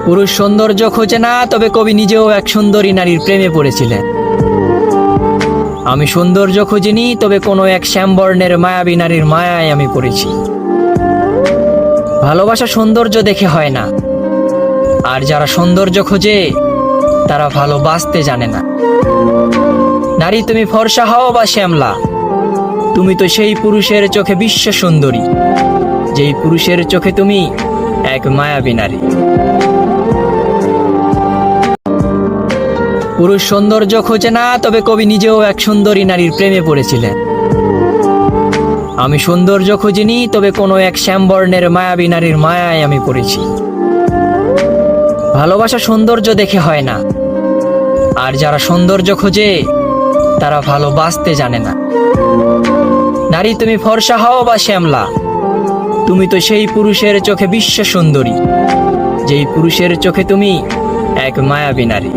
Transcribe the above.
পুরুষ সৌন্দর্য খোঁজে না, তবে কবি নিজেও এক সুন্দরী নারীর প্রেমে পড়েছিলেন। আমি সৌন্দর্য খুঁজিনি, তবে কোনো এক শ্যামবর্ণের মায়াবী নারীর মায়ায় আমি পড়েছি। ভালোবাসা সৌন্দর্য দেখে হয় না, আর যারা সৌন্দর্য খোঁজে তারা ভালোবাসতে জানে না। নারী, তুমি ফর্সা হও বা শ্যামলা, তুমি তো সেই পুরুষের চোখে বিশ্ব সুন্দরী, যেই পুরুষের চোখে তুমি এক মায়াবী নারী। পুরুষ সৌন্দর্য খোঁজে না, তবে কবি নিজেও এক সুন্দরী নারীর প্রেমে পড়েছিলেন। আমি সৌন্দর্য খুঁজিনি, তবে কোনো এক শ্যামবর্ণের মায়াবী নারীর মায়ায় আমি পড়েছি। ভালোবাসা সৌন্দর্য দেখে হয় না, আর যারা সৌন্দর্য খোঁজে তারা ভালোবাসতে জানে না। নারী, তুমি ফর্সা হও বা শ্যামলা, তুমি তো সেই পুরুষের চোখে বিশ্ব সুন্দরী, যেই পুরুষের চোখে তুমি এক মায়াবী নারী।